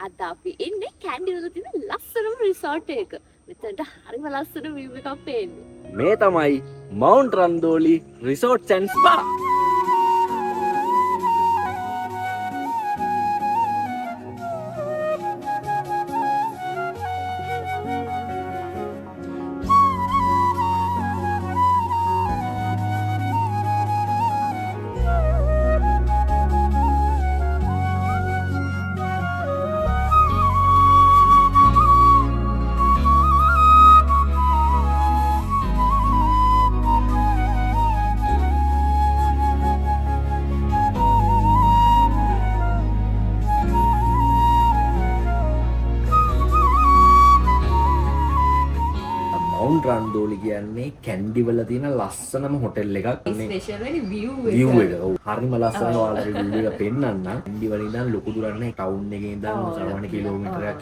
අද අපි ඉන්නේ කැන්ඩි වල තියෙන ලස්සනම රිසෝට් එක. මෙතනට හරිම ලස්සන view එකක් පේන්නේ. මේ තමයි මවුන්ට් රන්දෝලි රිසෝට්ස් ඇන්ඩ් ස්පා. මවුන්ට් රන්දෝලි කියන්නේ කැන්ඩි වල තියෙන ලස්සනම හොටෙල් එකක්. ස්පෙෂල් වෙන්නේ view එක. ඔව්. හරිම ලස්සනයි ඔයාලට view එක පෙන්නන්න. කැන්ඩි වල ඉඳන් ලොකු දුරක් නැහැ. ටවුන් එකේ ඉඳන් සාමාන්‍ය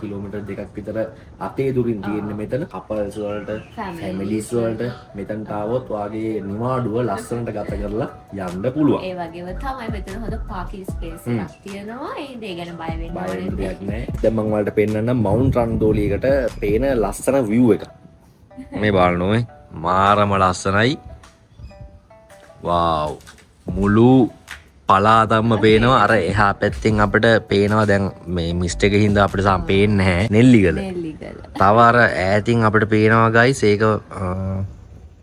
කිලෝමීටර් දෙකක් විතර අතේ දුරින් තියෙන මෙතන කපල්ස් වලට, ෆැමිලිස් වලට මෙතනට ආවොත් වාගේ නිවාඩුව ලස්සනට ගත කරලා යන්න පුළුවන්. ඒ වගේම තමයි මෙතන හොඳ පාකින් ස්පේස් එකක් තියෙනවා. ඒ දේ ගැන බය වෙන්න ඕනේ නැහැ. දැන් මම ඔයාලට පෙන්නන්න මවුන්ට් රන්දෝලි එකට පේන ලස්සන view එක. මේ බලන්න මාරම ලස්සනයි. වාව්. මුළු පලාතම්ම පේනවා. අර එහා පැත්තෙන් අපිට පේනවා දැන් මේ මිස්ට් එකේ හින්දා අපිට සම් පේන්නේ නැහැ නෙල්ලිගල. තව අර ඈතින් අපිට පේනවා ගයිස් ඒක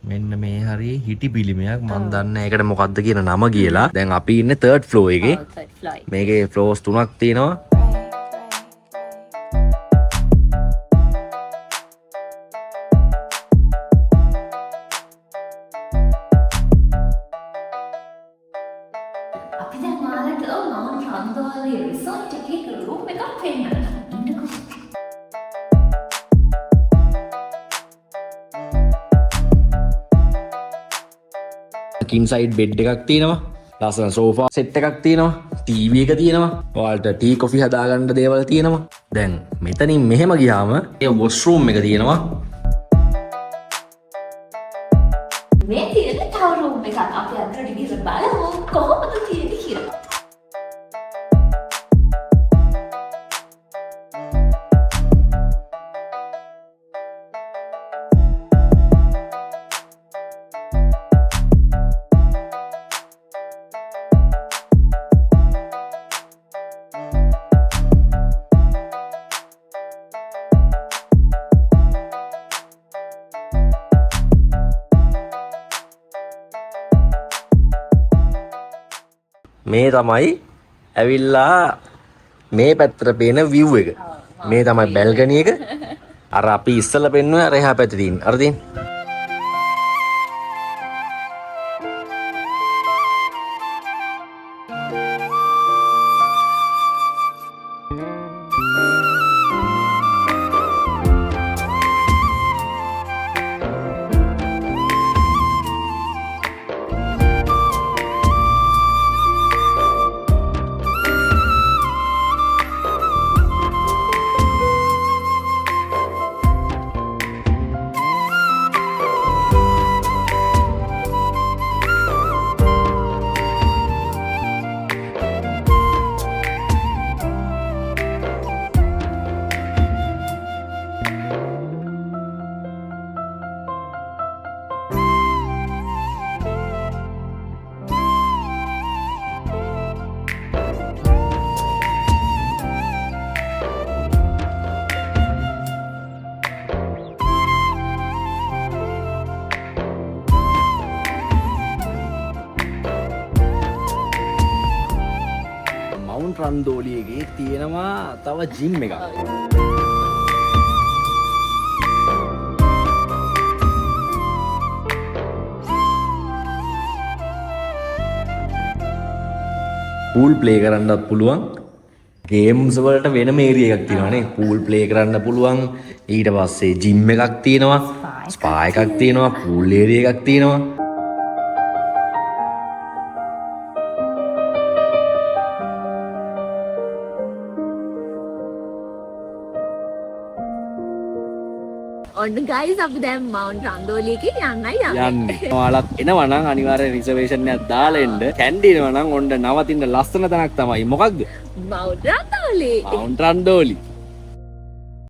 මෙන්න මේ හරිය හිටි පිළිමයක්. මම දන්නේ ඒකට මොකද්ද කියන නම කියලා. දැන් අපි ඉන්නේ 3rd floor එකේ. මේකේ floors 3ක් තියෙනවා. රිසෝට් එකේ රූම් එකක් පෙන්නන්න. කින් සයිඩ් බෙඩ් එකක් තියෙනවා. ලස්සන සෝෆා සෙට් එකක් තියෙනවා. ටීවී එක තියෙනවා. ඔයාලට ටී කොෆි හදාගන්න දේවල් තියෙනවා. දැන් මෙතනින් මෙහෙම ගියාම ඒ වොෂ්රූම් එක තියෙනවා. මේ තියෙන තව රූම් එකක් අපි අතරට ගිහින් බලමු කොහොමද තියෙන්නේ කියලා. මේ තමයි ඇවිල්ලා මේ පැත්තට පේන view එක. මේ තමයි බැල්කනි එක. අර අපි ඉස්සලා පෙන්නුවේ අර එහා පැත්තේ තියෙන. අර තියෙන. මවුන්ට් රන්දෝලි එකේ තියෙනවා තව ජිම් එකක්. පූල් ප්ලේ කරන්නත් පුළුවන්. ගේම්ස් වලට වෙනම ඒරියා එකක් තියෙනවා නේ. පූල් ප්ලේ කරන්න පුළුවන්. ඊට පස්සේ ජිම් එකක් තියෙනවා. ස්පා එකක් තියෙනවා. පූල් ඒරියා එකක් තියෙනවා. ඔන්න ගයිස් අපි දැන් මවුන්ට් රන්දෝලි එකේ යන්නයි යන්නේ. ඔයාලත් එනවා නම් අනිවාර්යෙන් රිසර්වේෂන් එකක් දාලා එන්න. කැන්ඩි එනවා නම් ඔන්න නවතින්න ලස්සන තැනක් තමයි. මොකක්ද? මවුන්ට් රන්දෝලි. මවුන්ට් රන්දෝලි.